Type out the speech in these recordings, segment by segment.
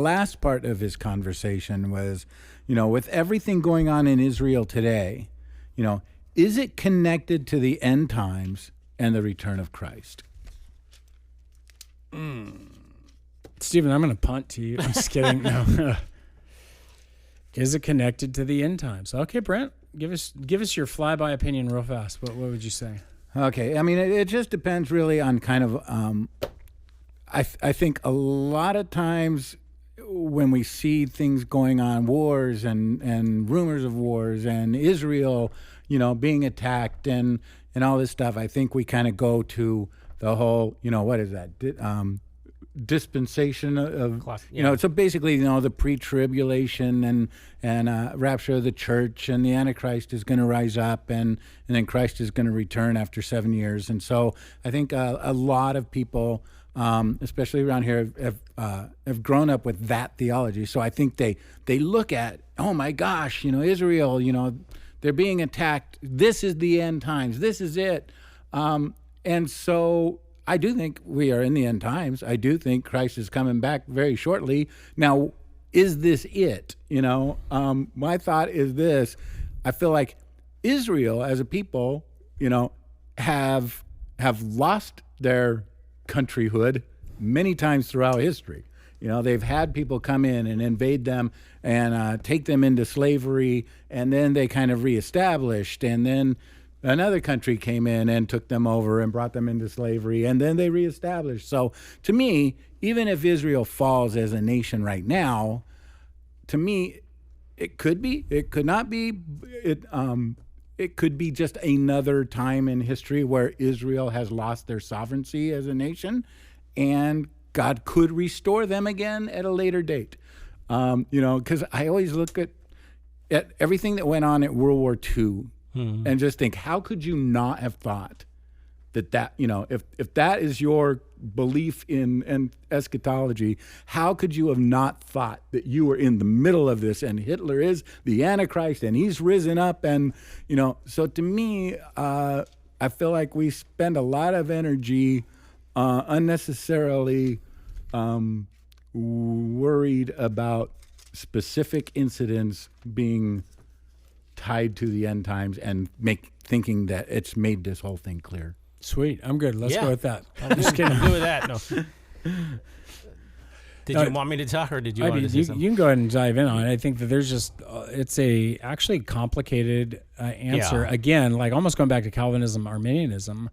last part of his conversation was, with everything going on in Israel today, is it connected to the end times and the return of Christ? Stephen, I'm going to punt to you. I'm just kidding. No. Is it connected to the end times? Okay, Brent, give us your flyby opinion real fast. What would you say? Okay, I mean, it just depends really on kind of. I think a lot of times when we see things going on, wars and rumors of wars and Israel, being attacked and all this stuff, I think we kind of go to the whole, what is that? Dispensation of, so basically, the pre-tribulation and rapture of the church, and the Antichrist is going to rise up, and then Christ is going to return after 7 years. And so I think a lot of people, especially around here, have grown up with that theology. So I think they look at, oh my gosh, Israel, they're being attacked. This is the end times. This is it. And so I do think we are in the end times. I do think Christ is coming back very shortly. Now, is this it? My thought is this. I feel like Israel as a people, have lost their countryhood many times throughout history. They've had people come in and invade them and take them into slavery, and then they kind of reestablished, and then another country came in and took them over and brought them into slavery, and then they reestablished. So to me, even if Israel falls as a nation right now, to me, it could be, it could not be, it could be just another time in history where Israel has lost their sovereignty as a nation, and God could restore them again at a later date. Because I always look at everything that went on at World War II and just think, how could you not have thought that if that is your belief in eschatology, how could you have not thought that you were in the middle of this and Hitler is the Antichrist and he's risen up? And, so to me, I feel like we spend a lot of energy unnecessarily worried about specific incidents being tied to the end times and thinking that it's made this whole thing clear. Sweet. I'm good. Let's go with that. I'm just kidding. I'm good with that. No. Did you want me to talk, or did you want to say something? You can go ahead and dive in on it. I think that there's just, it's a actually complicated answer. Yeah. Again, like almost going back to Calvinism, Arminianism,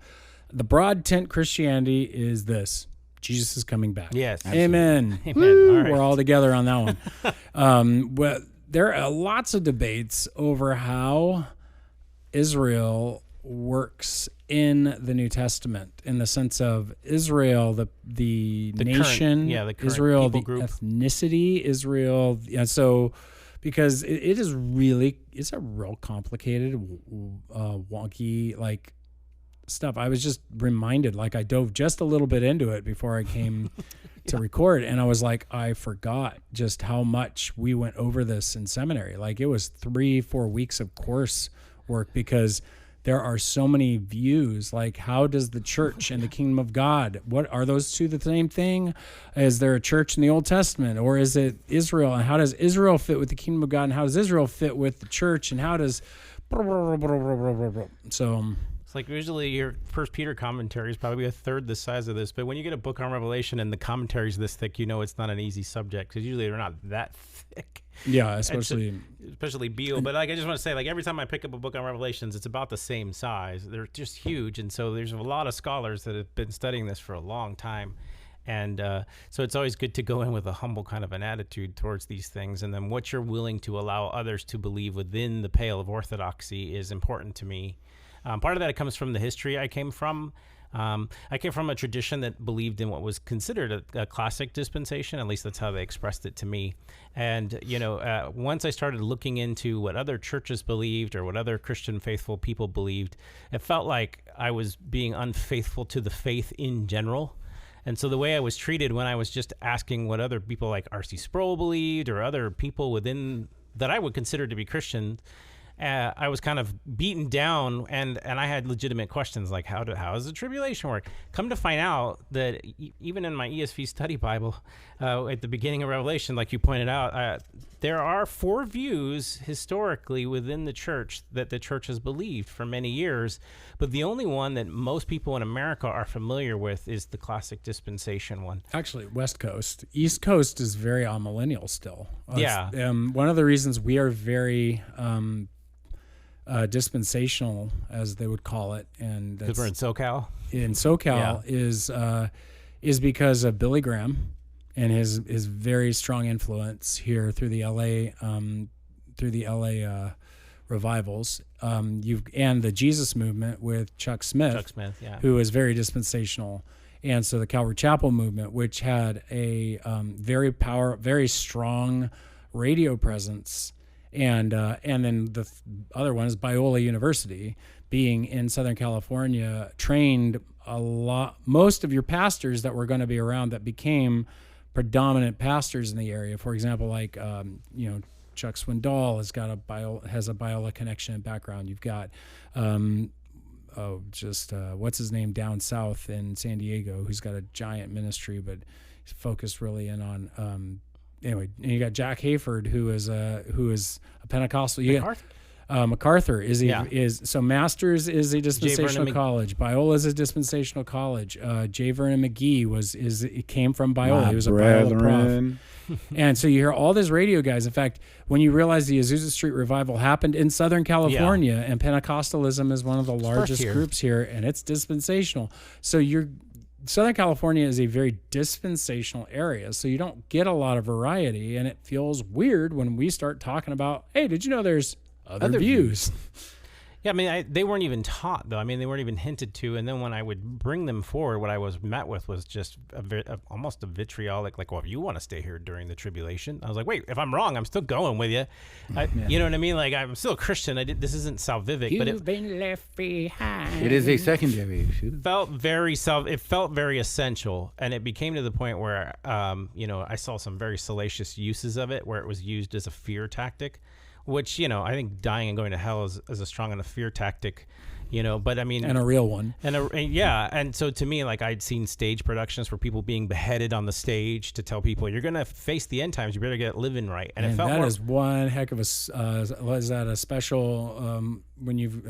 the broad tent Christianity is this: Jesus is coming back. Yes. Amen. Amen. Woo, all right. We're all together on that one. Well, there are lots of debates over how Israel works in the New Testament, in the sense of Israel, the nation, current Israel, the group. ethnicity, Israel. So, because it's a real complicated, wonky, stuff. I was just reminded, I dove just a little bit into it before I came to record, and I was like, I forgot just how much we went over this in seminary. It was 3-4 weeks of course work, because there are so many views. How does the church and the kingdom of God, what are those two the same thing? Is there a church in the Old Testament, or is it Israel? And how does Israel fit with the kingdom of God? And how does Israel fit with the church? And how does so it's usually your First Peter commentary is probably a third the size of this, but when you get a book on Revelation and the commentary is this thick, it's not an easy subject, because usually they're not that thick. Yeah, especially Beale. But I just want to say, every time I pick up a book on Revelations, it's about the same size. They're just huge, and so there's a lot of scholars that have been studying this for a long time. And so it's always good to go in with a humble kind of an attitude towards these things, and then what you're willing to allow others to believe within the pale of orthodoxy is important to me. Part of that comes from the history I came from. I came from a tradition that believed in what was considered a classic dispensation. At least that's how they expressed it to me. And, once I started looking into what other churches believed or what other Christian faithful people believed, it felt like I was being unfaithful to the faith in general. And so the way I was treated when I was just asking what other people like R.C. Sproul believed, or other people within that I would consider to be Christian, I was kind of beaten down, and I had legitimate questions like, how does the tribulation work? Come to find out that even in my ESV study Bible, at the beginning of Revelation, like you pointed out, there are 4 views historically within the church that the church has believed for many years, but the only one that most people in America are familiar with is the classic dispensation one. Actually, West Coast. East Coast is very amillennial still. Yeah. One of the reasons we are very dispensational, as they would call it, and Because we're in SoCal? In SoCal is because of Billy Graham and his very strong influence here through the LA revivals. And the Jesus movement with Chuck Smith, who is very dispensational. And so the Calvary Chapel movement, which had a very strong radio presence, and then the other one is Biola University, being in Southern California, trained most of your pastors that were going to be around that became predominant pastors in the area. For example, like Chuck Swindoll has a Biola connection and background. You've got what's his name down south in San Diego, who's got a giant ministry, but he's focused really in on anyway. And you got Jack Hayford, who is a Pentecostal. MacArthur is Masters is a dispensational college. Biola is a dispensational college. J. Vernon McGee came from Biola. He was a Biola prof. And so you hear all these radio guys. In fact, when you realize the Azusa Street revival happened in Southern California, and Pentecostalism is one of the largest groups here, and it's dispensational. So Southern California is a very dispensational area, so you don't get a lot of variety, and it feels weird when we start talking about, hey, did you know there's other views? Yeah, I mean, they weren't even taught, though. I mean, they weren't even hinted to. And then when I would bring them forward, what I was met with was just almost a vitriolic, like, well, if you want to stay here during the tribulation. I was like, wait, if I'm wrong, I'm still going with you. You know what I mean? Like, I'm still a Christian. This isn't salvific. You've been left behind. It is a secondary issue. It felt very essential. And it became to the point where, I saw some very salacious uses of it, where it was used as a fear tactic. Which, I think dying and going to hell is a strong enough fear tactic, but I mean... And a real one. And so to me, like, I'd seen stage productions for people being beheaded on the stage to tell people, you're going to face the end times, you better get living right. And it felt that is one heck of a... was that a special... when you've...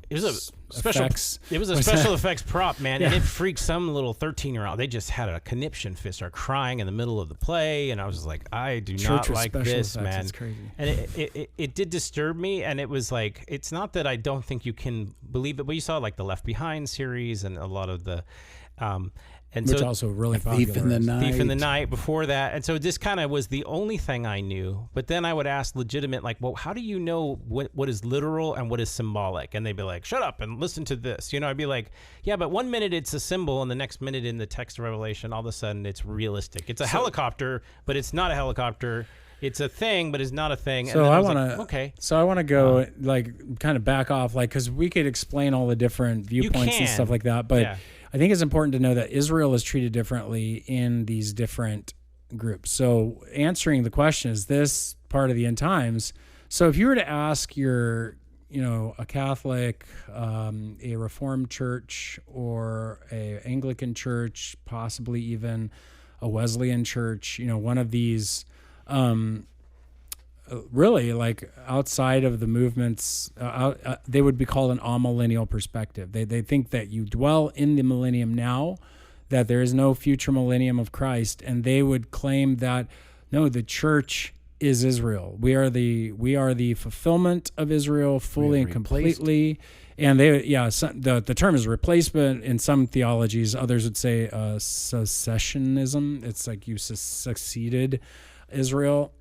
It was a special effects. It was a special effects prop, man, and it freaked some little 13-year-old. They just had a conniption fit, start crying in the middle of the play, and I was just like, I do not like this, man. It's crazy. And it did disturb me, and it was like, it's not that I don't think you can believe it, but you saw like the Left Behind series and a lot of the which also really popular. Thief in the Night before that. And so this kind of was the only thing I knew. But then I would ask legitimate, like, well, how do you know what is literal and what is symbolic? And they'd be like, shut up and listen to this. I'd be like, yeah, but 1 minute it's a symbol, and the next minute in the text of Revelation, all of a sudden it's realistic. It's a helicopter, but it's not a helicopter. It's a thing, but it's not a thing. So I want to go kind of back off, because we could explain all the different viewpoints and stuff like that. But I think it's important to know that Israel is treated differently in these different groups. So answering the question, is this part of the end times? So if you were to ask a Catholic, a Reformed church, or a Anglican church, possibly even a Wesleyan church, one of these, really, like, outside of the movements, they would be called an amillennial perspective. They think that you dwell in the millennium now, that there is no future millennium of Christ, and they would claim that no, the church is Israel. We are the fulfillment of Israel fully and completely. And the term is replacement in some theologies. Others would say secessionism. It's like you succeeded Israel.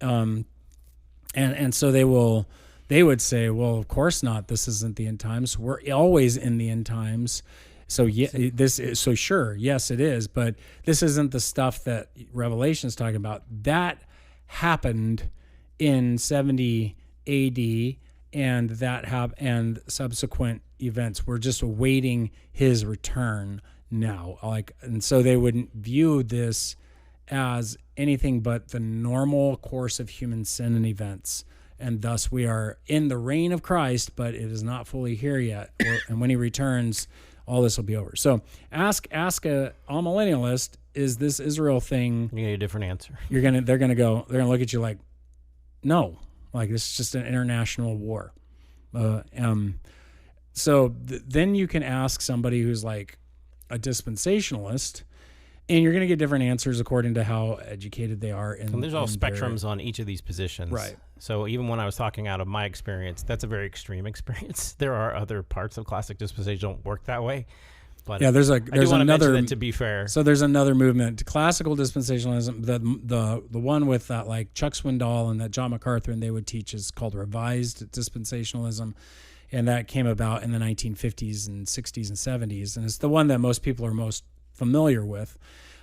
And so they would say, well, of course not. This isn't the end times. We're always in the end times. So sure, yes, it is. But this isn't the stuff that Revelation is talking about. That happened in 70 AD, and subsequent events. We're just awaiting his return now. And so they wouldn't view this as anything but the normal course of human sin and events. and thus we are in the reign of Christ, but it is not fully here yet. And when he returns, all this will be over. So ask a all-millennialist, is this Israel thing? You get a different answer. They're gonna look at you like, no, like this is just an international war. So then you can ask somebody who's like a dispensationalist, and you're going to get different answers according to how educated they are. And there's all spectrums on each of these positions. Right. So even when I was talking out of my experience, that's a very extreme experience. There are other parts of classic dispensation don't work that way. But yeah, there's another, to be fair. So there's another movement, classical dispensationalism. The one with that, like Chuck Swindoll and that John MacArthur, and they would teach, is called revised dispensationalism, and that came about in the 1950s and 60s and 70s, and it's the one that most people are most familiar with.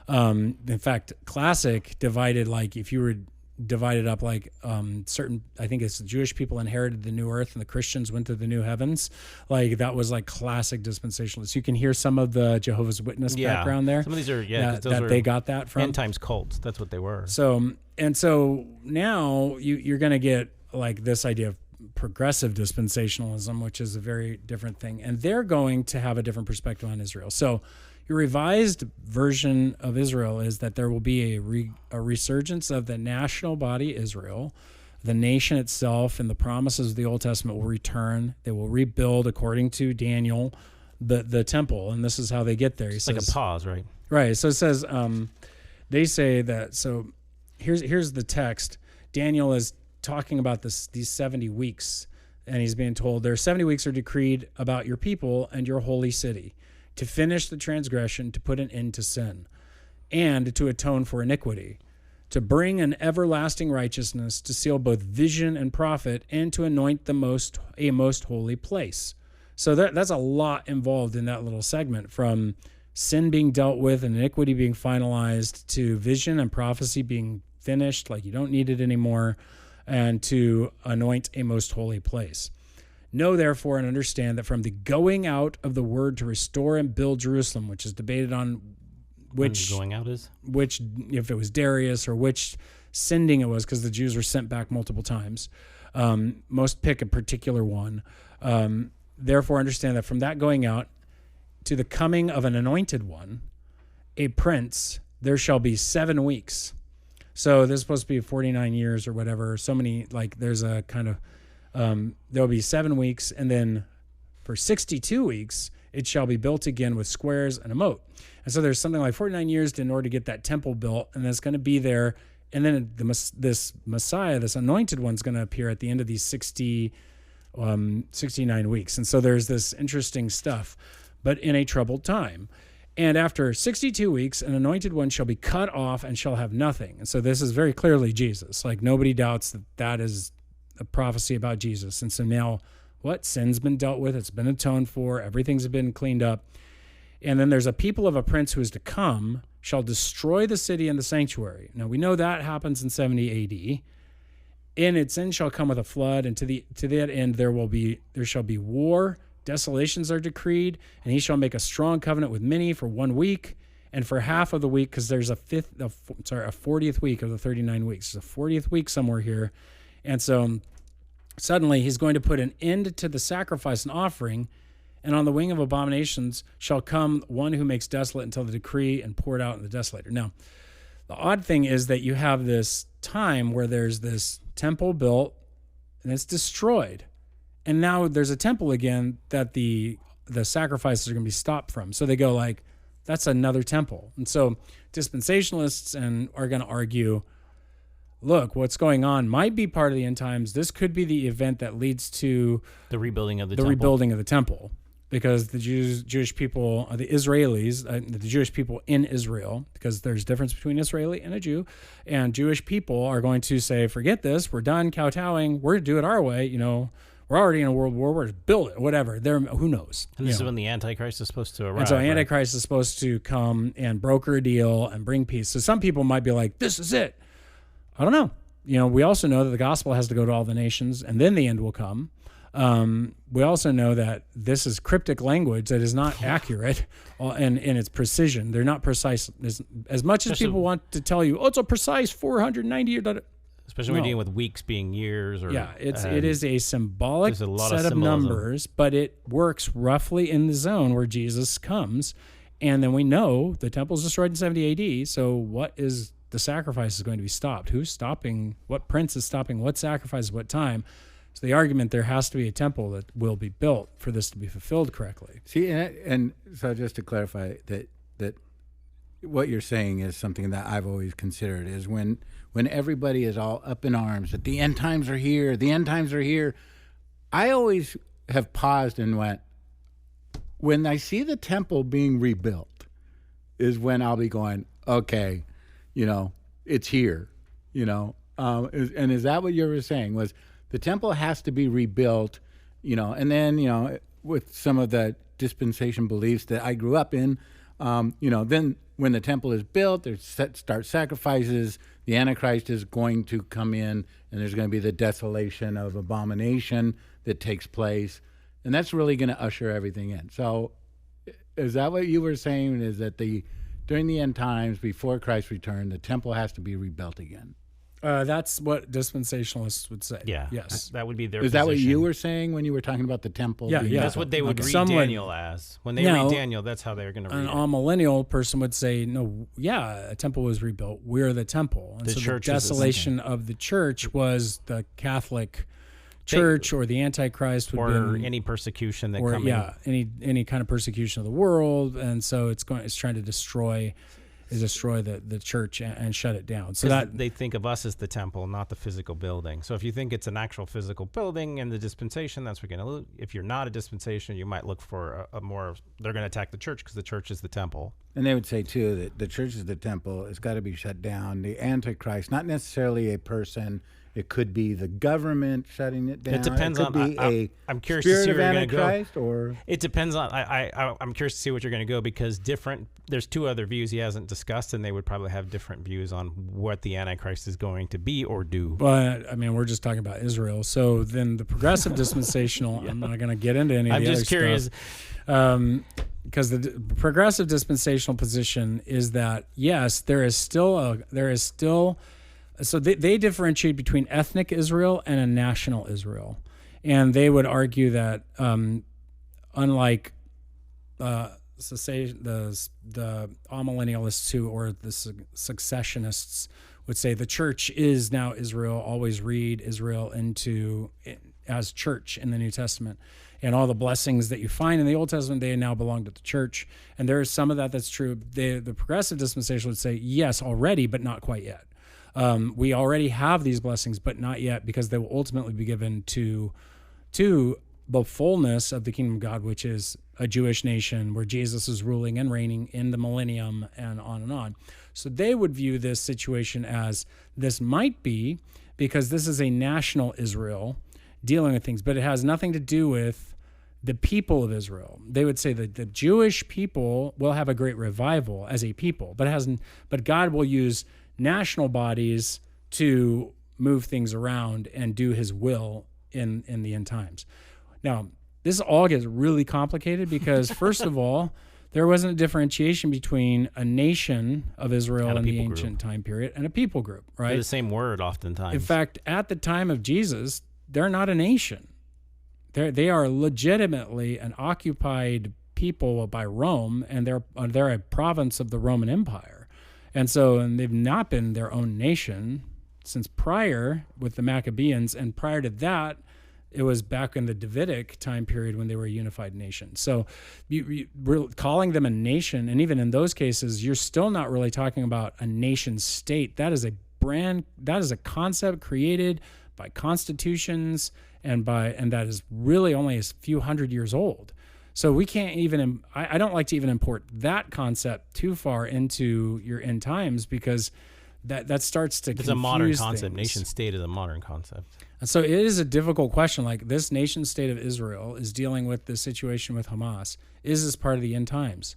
In fact, classic divided, like if you were divided up like certain, I think it's the Jewish people inherited the new earth and the Christians went to the new heavens. Like that was like classic dispensationalists. You can hear some of the Jehovah's Witness background there. Some of these are they got that from end times cults. That's what they were. So now you're going to get like this idea of progressive dispensationalism, which is a very different thing, and they're going to have a different perspective on Israel. So your revised version of Israel is that there will be a resurgence of the national body Israel. The nation itself and the promises of the Old Testament will return. They will rebuild, according to Daniel, the temple, and this is how they get there. It's like a pause, right? Right. So it says, they say that. So here's the text. Daniel is talking about these 70 weeks, and he's being told there are 70 weeks are decreed about your people and your holy city, to finish the transgression, to put an end to sin, and to atone for iniquity, to bring an everlasting righteousness, to seal both vision and prophet, and to anoint a most holy place. So that's a lot involved in that little segment, from sin being dealt with and iniquity being finalized, to vision and prophecy being finished, like you don't need it anymore, and to anoint a most holy place. Know therefore and understand that from the going out of the word to restore and build Jerusalem, which is debated on which going out is, which if it was Darius or which sending it was, because the Jews were sent back multiple times. Most pick a particular one. Therefore understand that from that going out to the coming of an anointed one, a prince, there shall be 7 weeks. So this is supposed to be 49 years or whatever. So many, like there's a kind of, there'll be 7 weeks, and then for 62 weeks it shall be built again with squares and a moat. And so there's something like 49 years in order to get that temple built, and it's going to be there. And then this Messiah, this anointed one's going to appear at the end of these 69 weeks. And so there's this interesting stuff, but in a troubled time. And after 62 weeks, an anointed one shall be cut off and shall have nothing. And so this is very clearly Jesus. Like nobody doubts that is a prophecy about Jesus. And so now what? Sin's been dealt with. It's been atoned for. Everything's been cleaned up. And then there's a people of a prince who is to come, shall destroy the city and the sanctuary. Now we know that happens in 70 AD. And its end shall come with a flood, and to that end there shall be war. Desolations are decreed, and he shall make a strong covenant with many for 1 week, and for half of the week, because there's a 40th week of the 39 weeks. There's a 40th week somewhere here. And so suddenly he's going to put an end to the sacrifice and offering, and on the wing of abominations shall come one who makes desolate until the decree and pour it out in the desolator. Now, the odd thing is that you have this time where there's this temple built and it's destroyed. And now there's a temple again that the sacrifices are going to be stopped from. So they go like, that's another temple. And so dispensationalists are going to argue, look, what's going on might be part of the end times. This could be the event that leads to the rebuilding of the temple. Because the Jewish people, the Israelis, the Jewish people in Israel, because there's a difference between Israeli and a Jew, and Jewish people are going to say, forget this, we're done kowtowing, we're to do it our way, we're already in a world war, we're to build it, whatever. Who knows? And this is when the Antichrist is supposed to arrive. And so Antichrist is supposed to come and broker a deal and bring peace. So some people might be like, this is it. I don't know. We also know that the gospel has to go to all the nations, and then the end will come. We also know that this is cryptic language that is not accurate in its precision. They're not precise as much as people want to tell you, it's a precise 490 or especially when you're dealing with weeks being years. Or it is a symbolic there's a lot set of of symbolism. numbers, but it works roughly in the zone where Jesus comes. And then we know the temple's destroyed in 70 AD. So what is the sacrifice is going to be stopped? Who's stopping? What prince is stopping what sacrifice at what time? So the argument, there has to be a temple that will be built for this to be fulfilled correctly. See, and so just to clarify that what you're saying is something that I've always considered is when everybody is all up in arms that the end times are here, I always have paused and went, when I see the temple being rebuilt is when I'll be going, okay, it's here, and is that what you were saying was the temple has to be rebuilt, and then, with some of the dispensation beliefs that I grew up in, then when the temple is built, start sacrifices, the Antichrist is going to come in and there's going to be the desolation of abomination that takes place. And that's really going to usher everything in. So is that what you were saying, is that during the end times, before Christ's return, the temple has to be rebuilt again? That's what dispensationalists would say. Yeah. Yes. That would be their Is position. that what you were saying when you were talking about the temple? Yeah, yeah. That's what they would read Daniel as. When they read Daniel, that's how they were going to read An it. amillennial person would say, no, a temple was rebuilt. We're the temple. And The so church the is the desolation of the church was the Catholic Church or the Antichrist would or be any persecution that comes any kind of persecution of the world, and so it's trying to destroy the church and shut it down. So that they think of us as the temple, not the physical building. So if you think it's an actual physical building in the dispensation, that's what you're going to look. If you're not a dispensation, you might look for a more. They're going to attack the church because the church is the temple. And they would say too that the church is the temple. It's got to be shut down. The Antichrist, not necessarily a person. It could be the government shutting it down. It depends on. I'm curious to see where you're going to go. Or it depends on. I'm curious to see what you're going to go because there's two other views he hasn't discussed, and they would probably have different views on what the Antichrist is going to be or do. But I mean, we're just talking about Israel. So then the progressive dispensational. I'm not going to get into any of the other stuff. I'm just curious. Because the progressive dispensational position is that yes, there is still. So they differentiate between ethnic Israel and a national Israel, and they would argue that unlike the amillennialists or the successionists would say the church is now Israel. Always read Israel as church in the New Testament, and all the blessings that you find in the Old Testament, they now belong to the church. And there is some of that's true. The progressive dispensation would say yes already, but not quite yet. We already have these blessings, but not yet, because they will ultimately be given to the fullness of the kingdom of God, which is a Jewish nation where Jesus is ruling and reigning in the millennium and on and on. So they would view this situation as this might be because this is a national Israel dealing with things, but it has nothing to do with the people of Israel. They would say that the Jewish people will have a great revival as a people, but God will use national bodies to move things around and do his will in the end times. Now, this all gets really complicated because, first of all, there wasn't a differentiation between a nation of Israel in the ancient time period and a people group, right? They're the same word oftentimes. In fact, at the time of Jesus, they're not a nation. They are legitimately an occupied people by Rome, and they're a province of the Roman Empire. And they've not been their own nation since prior with the Maccabeans, and prior to that, it was back in the Davidic time period when they were a unified nation. So we're calling them a nation, and even in those cases, you're still not really talking about a nation state. That is a concept created by constitutions and that is really only a few hundred years old. So we can't even, I don't like to even import that concept too far into your end times, because that starts to confuse It's a modern concept. things. Nation state is a modern concept. And so it is a difficult question. Like, this nation state of Israel is dealing with the situation with Hamas. Is this part of the end times?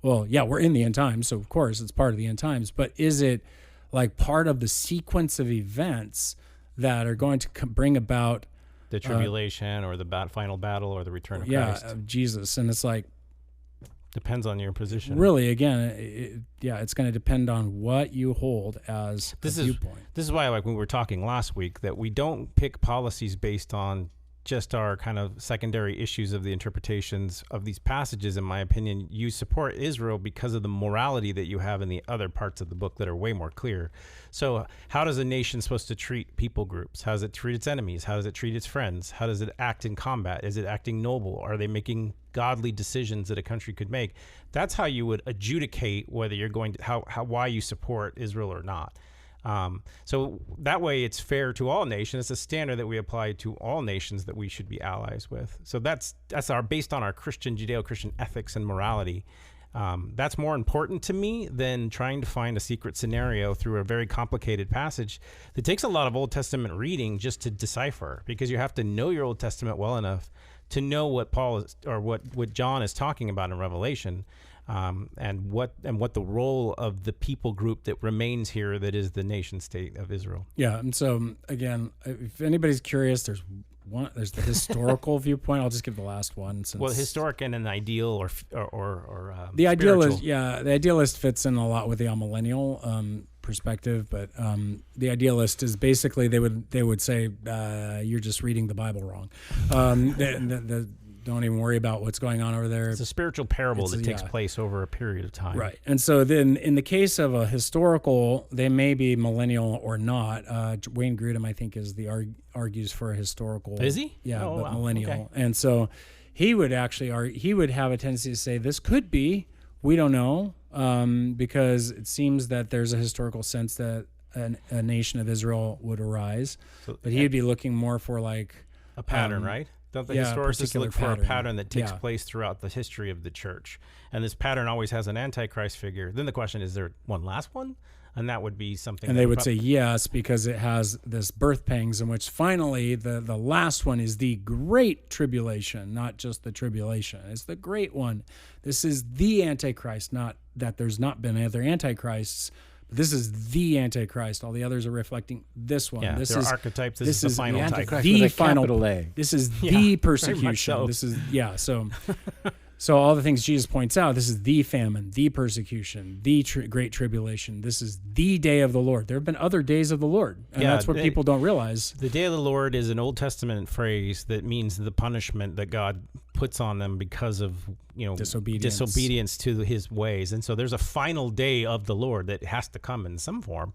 Well, yeah, we're in the end times, so of course it's part of the end times. But is it like part of the sequence of events that are going to bring about The tribulation or the final battle or the return of Christ? Jesus. And it's like, Depends on your position. Really, again, it's going to depend on what you hold as a viewpoint. This is why, like when we were talking last week, that we don't pick policies based on just our kind of secondary issues of the interpretations of these passages. In my opinion, you support Israel because of the morality that you have in the other parts of the book that are way more clear. So how does a nation supposed to treat people groups? How does it treat its enemies? How does it treat its friends? How does it act in combat? Is it acting noble? Are they making godly decisions that a country could make? That's how you would adjudicate whether you're going to, why you support Israel or not. So that way it's fair to all nations. It's a standard that we apply to all nations that we should be allies with. So that's based on our Christian, Judeo-Christian ethics and morality. That's more important to me than trying to find a secret scenario through a very complicated passage that takes a lot of Old Testament reading just to decipher, because you have to know your Old Testament well enough to know what Paul is, or what John is talking about in Revelation. And what the role of the people group that remains here, that is the nation state of Israel. Yeah, and so again, if anybody's curious, there's the historical viewpoint. I'll just give the last one. Well, historic and an ideal or the idealist, the idealist fits in a lot with the amillennial perspective, but the idealist is basically they would say you're just reading the Bible wrong. Don't even worry about what's going on over there. It's a spiritual parable that takes place over a period of time. Right. And so then in the case of a historical, they may be millennial or not. Wayne Grudem, I think, argues for a historical. Is he? Yeah, but wow. Millennial. Okay. And so he would have a tendency to say this could be, we don't know, because it seems that there's a historical sense that a nation of Israel would arise. But he'd be looking more for like a pattern, right? Don't the historicists look for a pattern that takes place throughout the history of the church? And this pattern always has an Antichrist figure. Then the question is there one last one? And that would be something. And they would say yes, because it has this birth pangs in which finally the last one is the great tribulation, not just the tribulation. It's the great one. This is the Antichrist, not that there's not been other Antichrists. This is the Antichrist. All the others are reflecting this one. Yeah, this is archetypes. This is the final type. The final A. This is the persecution. So. This is So all the things Jesus points out. This is the famine, the persecution, the great tribulation. This is the day of the Lord. There have been other days of the Lord, and that's what people don't realize. The day of the Lord is an Old Testament phrase that means the punishment that God puts on them because of disobedience to His ways. And so there's a final day of the Lord that has to come in some form.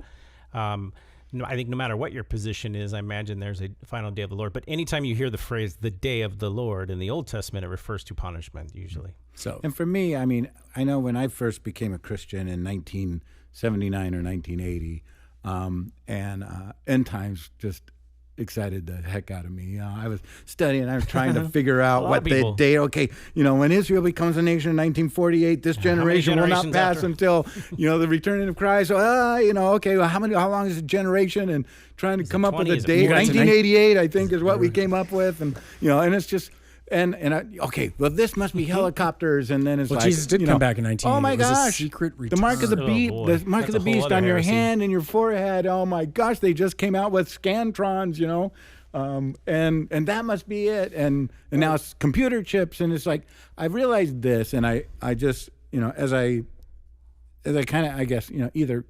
I think no matter what your position is, I imagine there's a final day of the Lord. But anytime you hear the phrase "the day of the Lord" in the Old Testament, it refers to punishment usually. So, and for me, I mean, I know when I first became a Christian in 1979 or 1980, and end times just excited the heck out of me. I was studying, I was trying to figure out what the day, when Israel becomes a nation in 1948, this generation will not pass until, the returning of Christ. So, how long is a generation? And trying to come up with a date. 1988, I think, is what we came up with. And, and it's just, this must be helicopters, and then it's Jesus did come back in 1980. Oh my gosh, secret return. the mark of the beast, the mark of the beast on your hand and your forehead. Oh my gosh, they just came out with scantrons, and that must be it. And now it's computer chips, and it's like I realized this, and I just as I kind of I guess either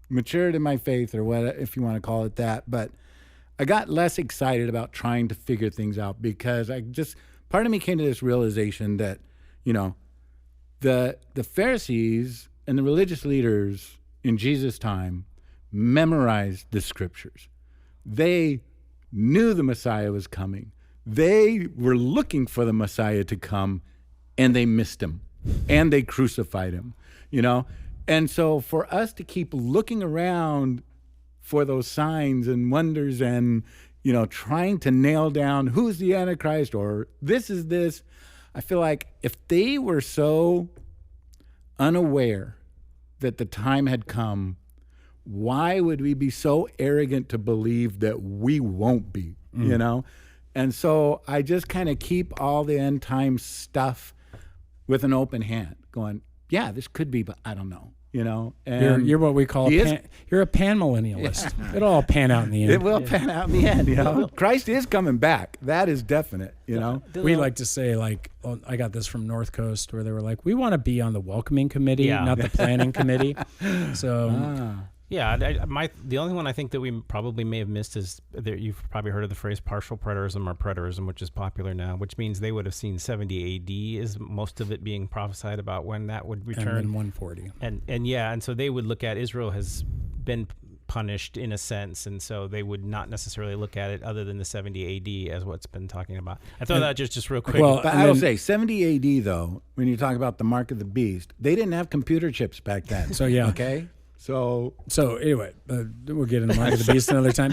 matured in my faith or what, if you want to call it that, but I got less excited about trying to figure things out, because part of me came to this realization that, the Pharisees and the religious leaders in Jesus' time memorized the scriptures. They knew the Messiah was coming. They were looking for the Messiah to come, and they missed him, and they crucified him, And so for us to keep looking around for those signs and wonders and trying to nail down who's the Antichrist or this is this. I feel like if they were so unaware that the time had come, why would we be so arrogant to believe that we won't be, And so I just kind of keep all the end time stuff with an open hand going, yeah, this could be, but I don't know. you know. And You're what we call you're a pan-millennialist. It'll all pan out in the end. It will pan out in the end, you know. Christ is coming back. That is definite, you know. We like to say, like, I got this from North Coast where they were like, we want to be on the welcoming committee, not the planning committee. So... Yeah, the only one I think that we probably may have missed is that you've probably heard of the phrase partial preterism or preterism, which is popular now, which means they would have seen 70 AD as most of it being prophesied about when that would return. And then 140. And so they would look at Israel has been punished in a sense, and so they would not necessarily look at it other than the 70 AD as what's been talking about. I thought that just real quick. Well, but I will say 70 AD though, when you talk about the mark of the beast, they didn't have computer chips back then. So yeah, okay. So anyway, we'll get into Mark of the Beast another time.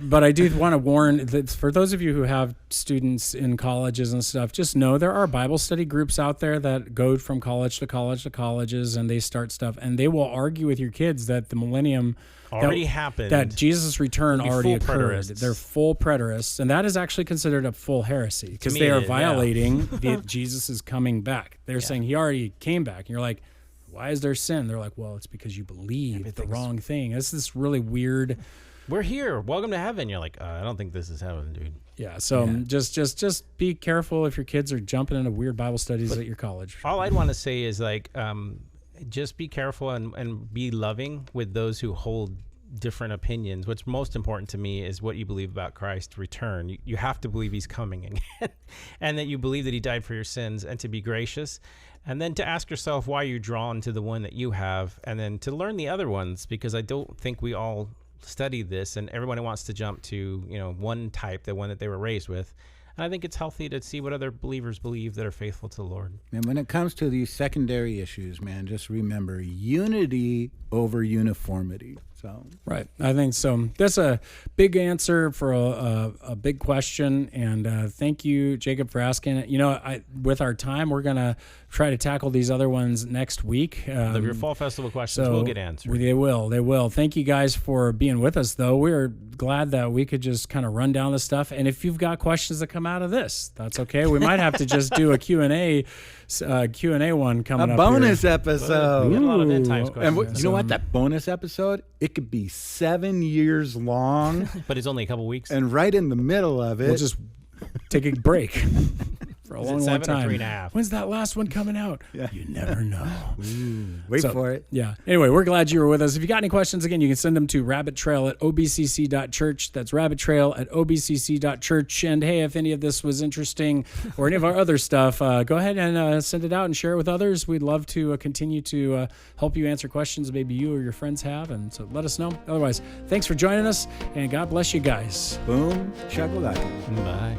But I do want to warn that for those of you who have students in colleges and stuff, just know there are Bible study groups out there that go from college to college to colleges, and they start stuff, and they will argue with your kids that the millennium already happened, that Jesus' return already occurred. Preterists. They're full preterists, and that is actually considered a full heresy because they are violating Jesus is coming back. They're saying he already came back, and you're like, why is there sin? They're like, well, it's because you believe the wrong thing. It's this really weird. We're here. Welcome to heaven. You're like, I don't think this is heaven, dude. Yeah. So just be careful if your kids are jumping into weird Bible studies at your college. All I'd want to say is like, just be careful and be loving with those who hold different opinions. What's most important to me is what you believe about Christ's return. You have to believe he's coming again, and that you believe that he died for your sins, and to be gracious. And then to ask yourself why you're drawn to the one that you have, and then to learn the other ones, because I don't think we all study this, and everybody wants to jump to, one type, the one that they were raised with. And I think it's healthy to see what other believers believe that are faithful to the Lord. And when it comes to these secondary issues, man, just remember unity over uniformity. So right, I think so. That's a big answer for a big question, and thank you, Jacob, for asking it. With our time, we're gonna try to tackle these other ones next week. Your fall festival questions will get answered. They will. Thank you guys for being with us, though. We're glad that we could just kind of run down this stuff. And if you've got questions that come out of this, that's okay. We might have to just do a Q&A one coming up. A bonus episode. We get a lot of end times questions. And you know what? That bonus episode, it could be 7 years long. But it's only a couple weeks. And right in the middle of it, we'll just take a break. For a long time. Or 3.5? When's that last one coming out? Yeah. You never know. Wait for it. Yeah. Anyway, we're glad you were with us. If you got any questions, again, you can send them to rabbittrail@obcc.church. That's rabbittrail@obcc.church. And hey, if any of this was interesting or any of our other stuff, go ahead and send it out and share it with others. We'd love to continue to help you answer questions maybe you or your friends have. And so let us know. Otherwise, thanks for joining us, and God bless you guys. Boom. Shakalaka. Bye.